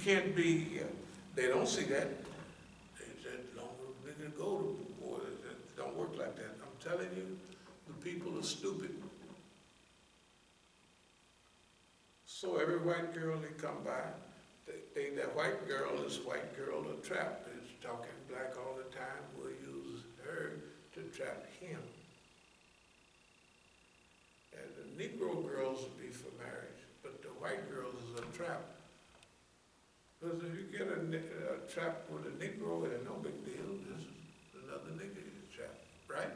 Can't be, they don't see that. They said, longer nigga go to war. It don't work like that. I'm telling you, the people are stupid. So every white girl they come by, that white girl is white girl a trap. Is talking black all the time. We'll use her to trap him. And the Negro girls will be for marriage, but the white girls is a trap. Because if you get a trap with a Negro, it's no big deal. This is another nigga you trap, right?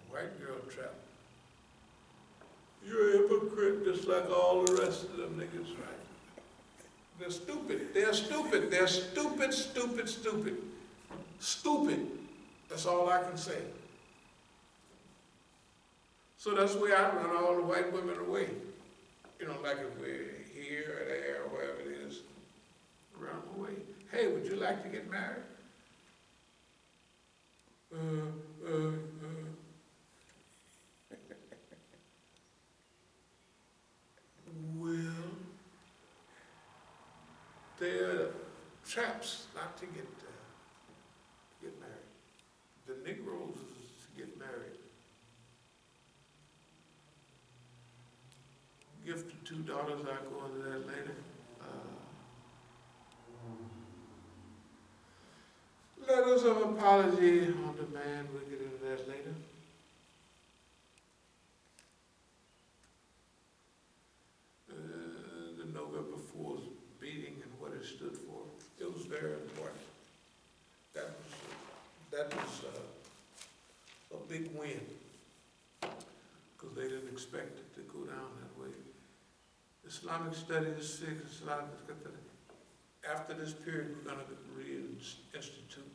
White girl trap. You're a hypocrite just like all the rest of them niggas, right? They're stupid. They're stupid. They're stupid, stupid, stupid. Stupid. That's all I can say. So that's why I run all the white women away. You know, like if we're here or there or wherever it is, run them away. Hey, would you like to get married? Well, they're traps not to get married. The Negroes get married. Gift of 2 daughters, I'll go into that later. Letters of apology on demand, we'll get into that later. The November 4th beating and what it stood for, it was very important. That was a big win, because they didn't expect it to go down that way. Islamic studies, after this period, we're going to reinstitute,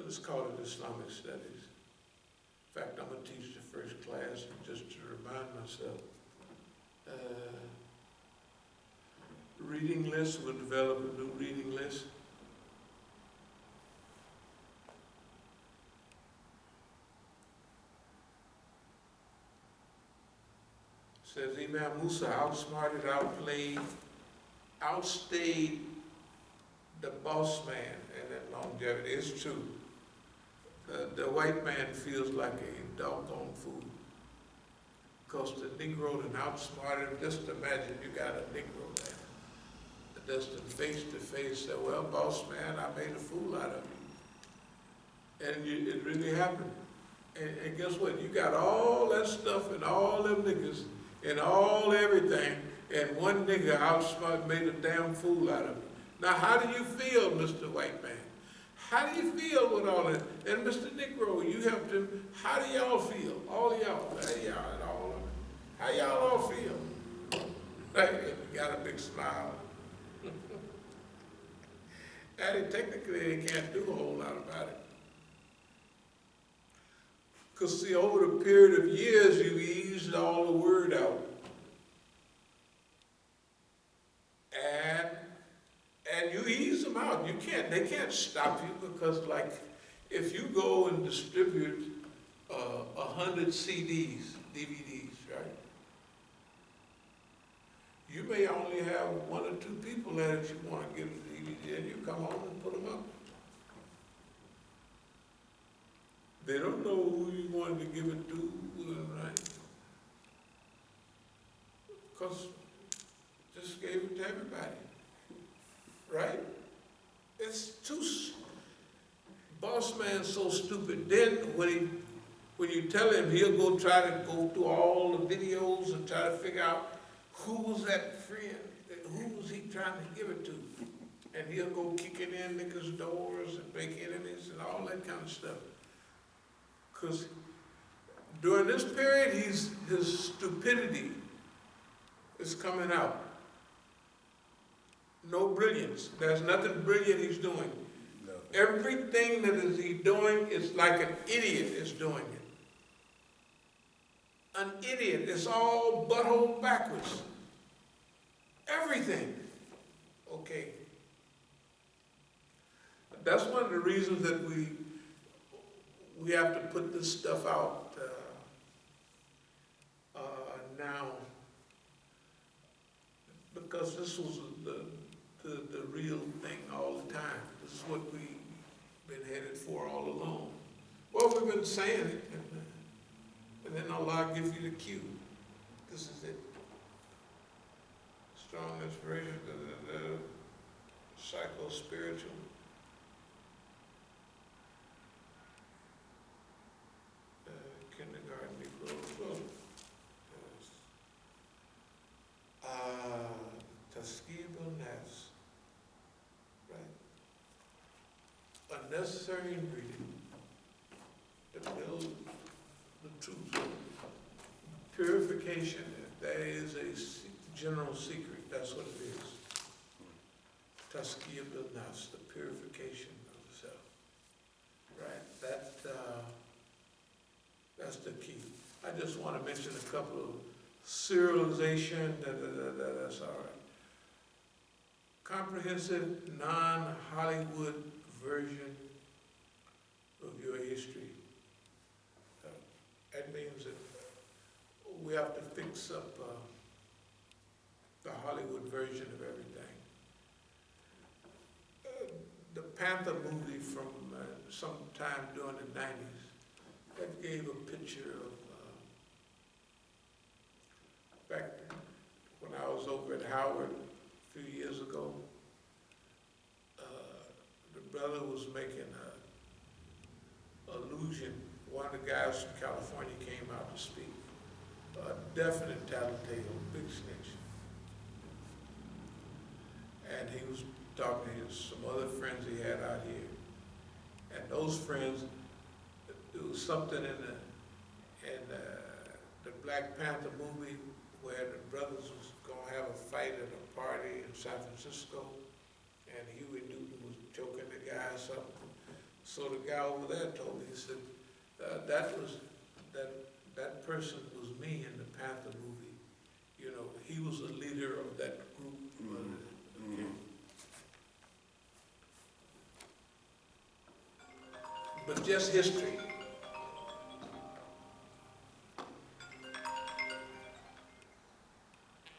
let's call it Islamic studies. In fact, I'm going to teach the first class just to remind myself. Reading list, we'll develop a new reading list. Says Imam Musa outsmarted, outplayed, outstayed the boss man, and that longevity is true. The white man feels like a doggone fool, because the Negro done outsmarted him. Just imagine you got a Negro there, just face to face say, well, boss man, I made a fool out of you. And it really happened. And guess what? You got all that stuff and all them niggas and all everything, and one nigga outsmart made a damn fool out of him. Now, how do you feel, Mr. White Man? How do you feel with all that? And Mr. Negro, you helped him. How do y'all feel? All of y'all, hey, y'all and all of them. How y'all all feel? Hey, you got a big smile. And technically, they can't do a whole lot about it. Because see, over the period of years, you eased all the word out. And you ease them out. They can't stop you, because like, if you go and distribute 100 CDs, DVDs, right? You may only have 1 or 2 people that you want to give a DVD, and you come home and put them up. They don't know who you wanted to give it to, right? Because just gave it to everybody, right? It's too, boss man's so stupid. Then when you tell him, he'll go try to go through all the videos and try to figure out who was that friend, who was he trying to give it to? And he'll go kicking in niggas' doors and make enemies and all that kind of stuff. Because during this period, his stupidity is coming out. No brilliance. There's nothing brilliant he's doing. No. Everything that he's doing is like an idiot is doing it. An idiot. It's all butthole backwards. Everything. Okay. That's one of the reasons that we have to put this stuff out now, because this was real thing all the time. This is what we've been headed for all along. Well, we've been saying it, and then Allah gives you the cue. This is it. Strong inspiration, psycho-spiritual. Kindergarten Negro book. Taskibul Nafs. Right. Unnecessary ingredient to build the truth. Purification, that is a general secret, that's what it is. Taskibul Nafs, the purification of the self. Right, that's the key. I just want to mention a couple of serialization, that's all right. Comprehensive, non-Hollywood version of your history. That means that we have to fix up the Hollywood version of everything. The Panther movie from sometime during the 90s, that gave a picture of back when I was over at Howard a few years ago. The brother was making an allusion. One of the guys from California came out to speak. A definite tattletale, big snitch. And he was talking to some other friends he had out here. And those friends, there was something in the Black Panther movie where the brothers was gonna have a fight at a party in San Francisco, and Huey Newton was choking the guy or something. So the guy over there told me, he said, that person was me in the Panther movie. You know, he was the leader of that group. But just history.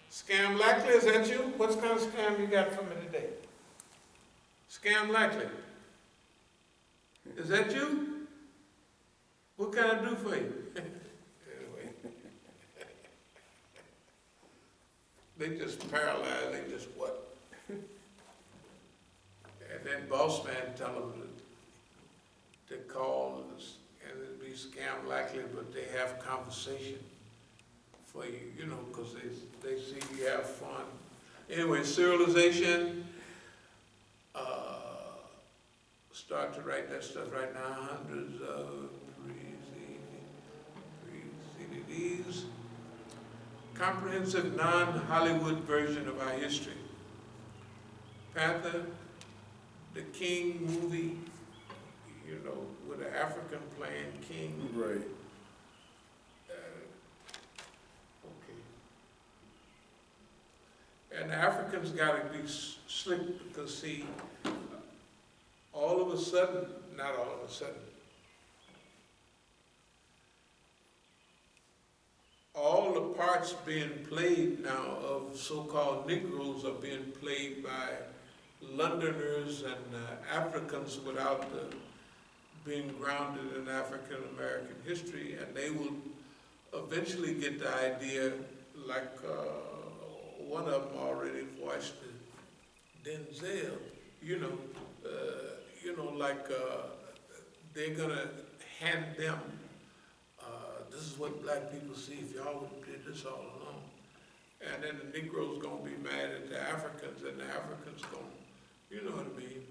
Scam Likely, is that you? What kind of scam you got for me today? Scam Likely. Is that you? What can I do for you? Anyway. They just paralyzed, they just what? And then boss man tell them to call and it'd be Scam Likely, but they have conversation for you, you know, because they see you have fun. Anyway, serialization, start to write that stuff right now, hundreds of CDs. Comprehensive non-Hollywood version of our history. Panther, the King movie, you know, with an African playing king. Right. And the Africans got to be slick because, see, all of a sudden, not all of a sudden, all the parts being played now of so-called Negroes are being played by Londoners and Africans without being grounded in African American history, and they will eventually get the idea, like one of them already voiced it, Denzel, you know, like they're gonna hand them, this is what black people see if y'all would have did this all along. And then the Negroes gonna be mad at the Africans, and the Africans gonna, you know what I mean,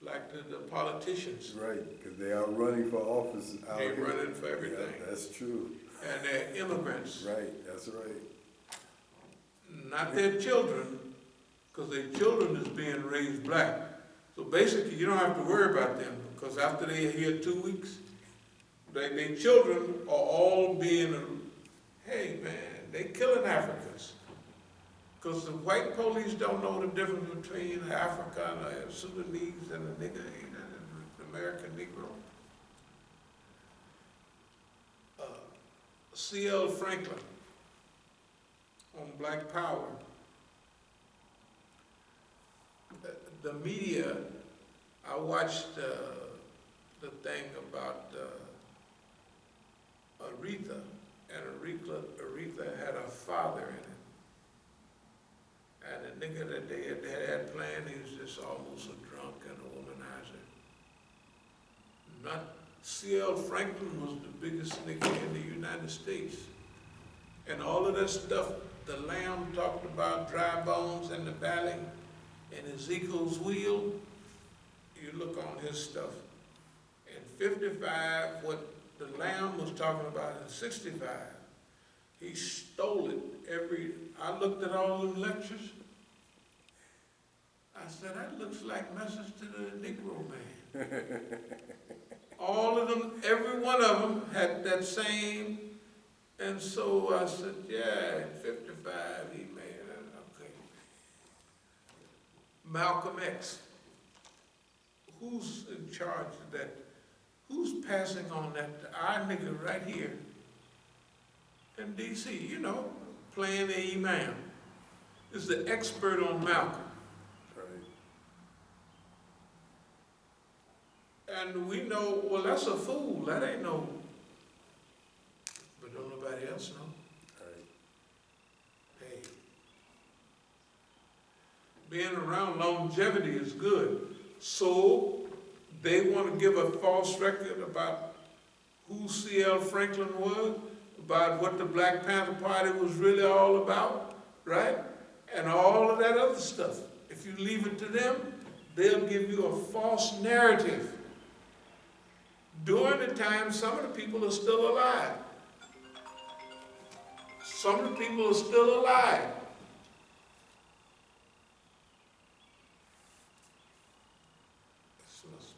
like the politicians. Right, because they are running for office out They're here. running for everything. Yeah, that's true. And they're immigrants. Right, that's right. Not their children, because their children is being raised black. So basically, you don't have to worry about them, because after they're here 2 weeks, their children are all being, hey man, they killing Africans. Because the white police don't know the difference between an African, a Sudanese, and a nigger, an American Negro. C.L. Franklin on Black Power. the media, I watched the thing about Aretha, and Aretha had a father in it. And the nigga that they had planned, he was just almost a drunk and a womanizer. Not C.L. Franklin was the biggest nigga in the United States. And all of that stuff, the Lamb talked about dry bones in the valley, and Ezekiel's wheel, you look on his stuff. In 55, what the Lamb was talking about in 65, he stole it I looked at all them lectures. I said, that looks like Message to the Negro Man. All of them, every one of them had that same, and so I said, yeah, in 55 he made it, okay. Malcolm X, who's in charge of that? Who's passing on that to our nigga right here in D.C., you know, playing the Imam, is the expert on Malcolm. And we know, well, that's a fool. That ain't no, but don't nobody else know. Right. Hey, being around longevity is good. So they want to give a false record about who C.L. Franklin was, about what the Black Panther Party was really all about, right? And all of that other stuff. If you leave it to them, they'll give you a false narrative. During the time, some of the people are still alive. Some of the people are still alive. This must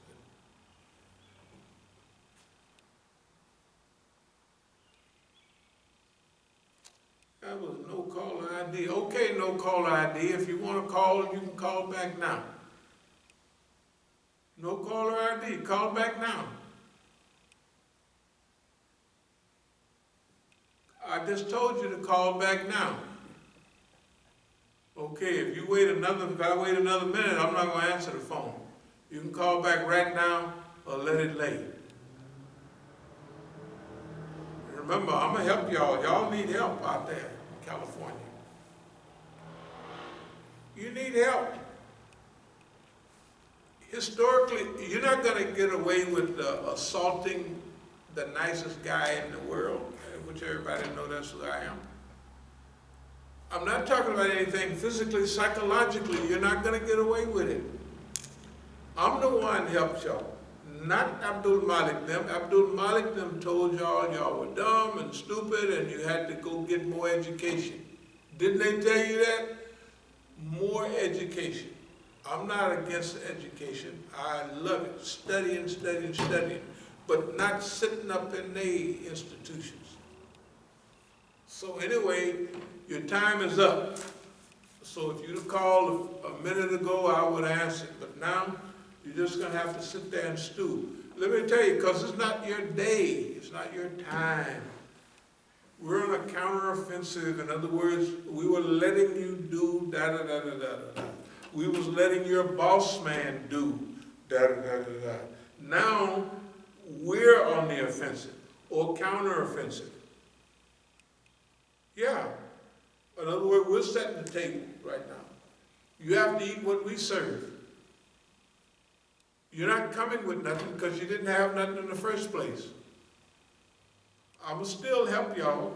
have been. That was no caller ID. Okay, no caller ID. If you want to call, you can call back now. No caller ID. Call back now. I just told you to call back now. Okay, if I wait another minute, I'm not going to answer the phone. You can call back right now or let it lay. Remember, I'm going to help y'all. Y'all need help out there in California. You need help. Historically, you're not going to get away with assaulting the nicest guy in the world, which everybody knows that's who I am. I'm not talking about anything physically, psychologically. You're not going to get away with it. I'm the one who helped y'all, not Abdul Malik them. Abdul Malik them told y'all were dumb and stupid and you had to go get more education. Didn't they tell you that? More education. I'm not against education. I love it. Studying, but not sitting up in the institutions. So anyway, your time is up. So if you'd called a minute ago, I would have answered. But now, you're just going to have to sit there and stew. Let me tell you, because it's not your day. It's not your time. We're on a counteroffensive. In other words, we were letting you do da-da-da-da-da-da. We was letting your boss man do da-da-da-da-da. Now, we're on the offensive or counteroffensive. Yeah. In other words, we're setting the table right now. You have to eat what we serve. You're not coming with nothing because you didn't have nothing in the first place. I'm going to still help y'all,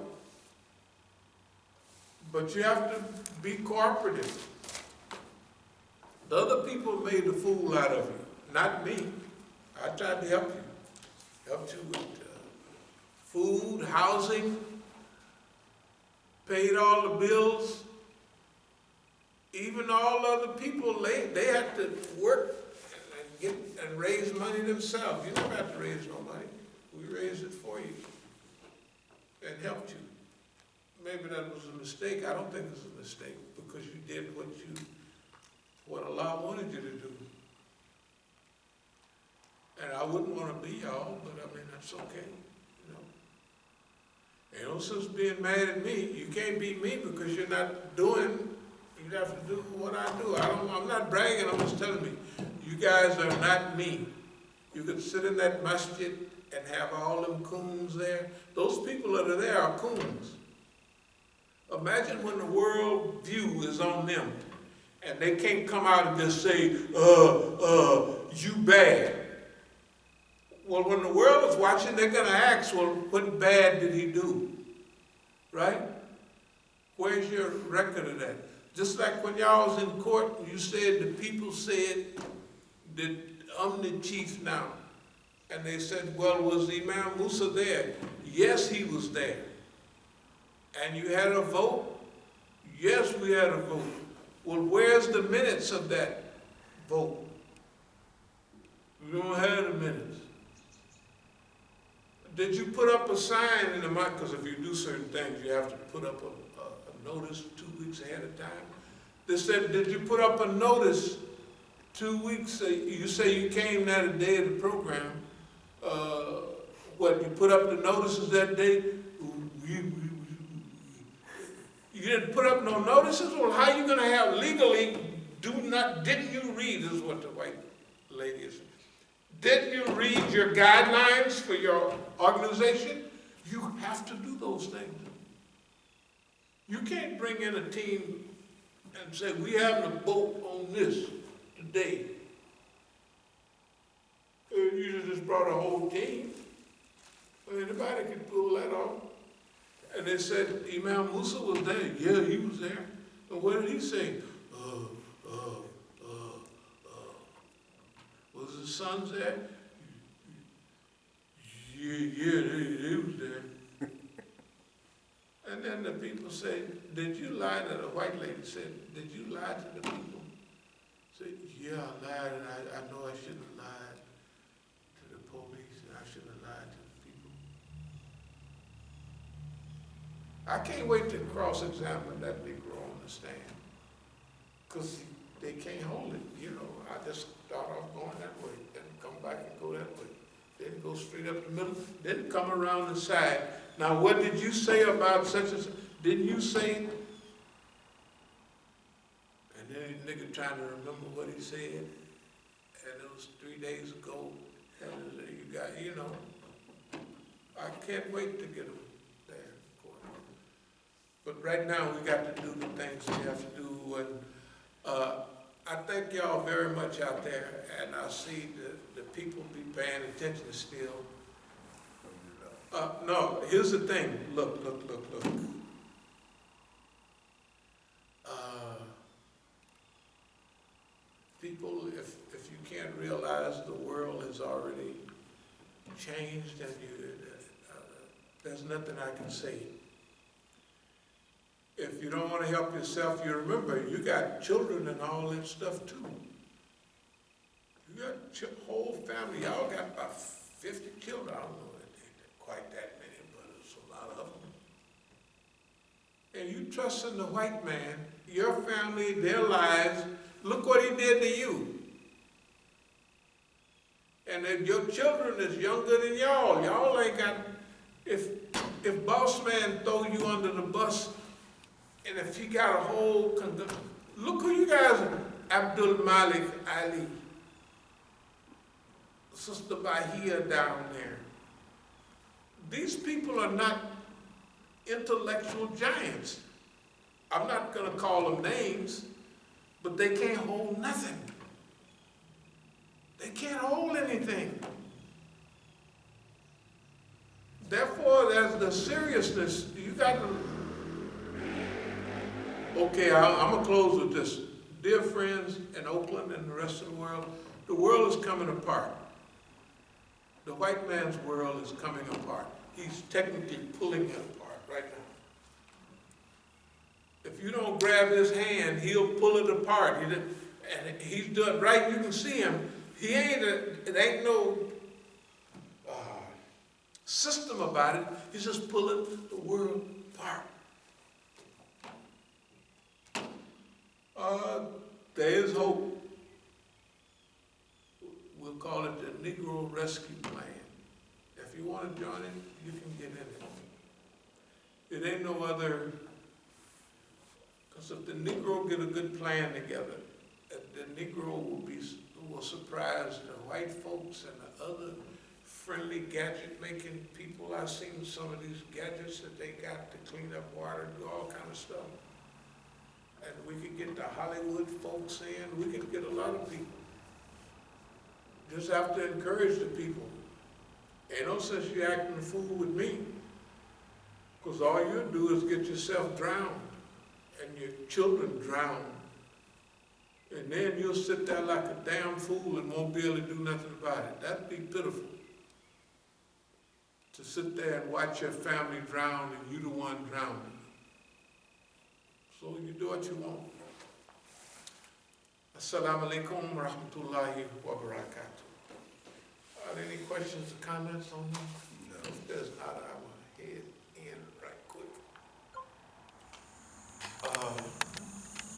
but you have to be cooperative. The other people made a fool out of you, not me. I tried to help you. Helped you with food, housing, paid all the bills. Even all other people, they had to work and raise money themselves. You never have to raise no money. We raised it for you and helped you. Maybe that was a mistake. I don't think it's a mistake because you did what Allah wanted you to do. And I wouldn't want to be y'all, but I mean, that's okay, you know. Ain't no sense being mad at me. You can't be me because you're not doing, you you have to do what I do. I'm not bragging, I'm just telling you, you guys are not me. You could sit in that masjid and have all them coons there. Those people that are there are coons. Imagine when the world view is on them and they can't come out and just say, you bad. Well, when the world is watching, they're gonna ask, well, what bad did he do? Right? Where's your record of that? Just like when y'all was in court, you said the people said that I'm the chief now. And they said, well, was Imam Musa there? Yes, he was there. And you had a vote? Yes, we had a vote. Well, where's the minutes of that vote? We don't have the minutes. Did you put up a sign in the month? Because if you do certain things, you have to put up a notice 2 weeks ahead of time. They said, did you put up a notice 2 weeks? You say you came there the day of the program. What, you put up the notices that day? You didn't put up no notices? Well, how are you going to have legally, didn't you read, this is what the white lady is. Didn't you read your guidelines for your organization? You have to do those things. You can't bring in a team and say, we have a vote on this today. You just brought a whole team. Anybody can pull that off. And they said, Imam Musa was there. Yeah, he was there. And what did he say? Was his sons there? Yeah, they was there. And then the people said, did you lie to the white lady? Said, did you lie to the people? Said, yeah, I lied, and I know I shouldn't have lied to the police, and I shouldn't have lied to the people. I can't wait to cross-examine that Negro on the stand, because they can't hold it, you know. I just start off going that way, then come back and go that way, then go straight up the middle, then come around the side. Now, what did you say about such and such? Didn't you say? And then the nigga trying to remember what he said, and it was 3 days ago, and you got, you know, I can't wait to get him there, of course. But right now, we got to do the things we have to do, and I thank y'all very much out there, and I see the people be paying attention still. No, here's the thing. Look. People, if you can't realize the world has already changed, and there's nothing I can say. If you don't want to help yourself, you remember you got children and all that stuff too. You got whole family. Y'all got about 50 children. I don't know quite that many, but it's a lot of them. And you trust in the white man, your family, their lives. Look what he did to you. And if your children is younger than y'all, y'all ain't got. If boss man throw you under the bus, and if he got a whole, look who you guys are. Abdul Malik Ali, Sister Bahia down there. These people are not intellectual giants. I'm not going to call them names, but they can't hold nothing. They can't hold anything. Therefore, there's the seriousness. You got to. Okay, I'm going to close with this. Dear friends in Oakland and the rest of the world is coming apart. The white man's world is coming apart. He's technically pulling it apart right now. If you don't grab his hand, he'll pull it apart. And he's doing right. You can see him. It ain't no system about it. He's just pulling the world apart. There is hope. We'll call it the Negro Rescue Plan. If you want to join it, you can get in it. It ain't no other, Because if the Negro get a good plan together, the Negro will surprise the white folks and the other friendly gadget-making people. I've seen some of these gadgets that they got to clean up water, do all kind of stuff. And we could get the Hollywood folks in, we could get a lot of people. Just have to encourage the people. Ain't no sense you acting a fool with me, because all you'll do is get yourself drowned and your children drowned. And then you'll sit there like a damn fool and won't be able to do nothing about it. That'd be pitiful. To sit there and watch your family drown and you the one drowning. So you do what you want. As-salamu alaykum wa rahmatullahi wa barakatuh. Are there any questions or comments on this? No. If there's not, I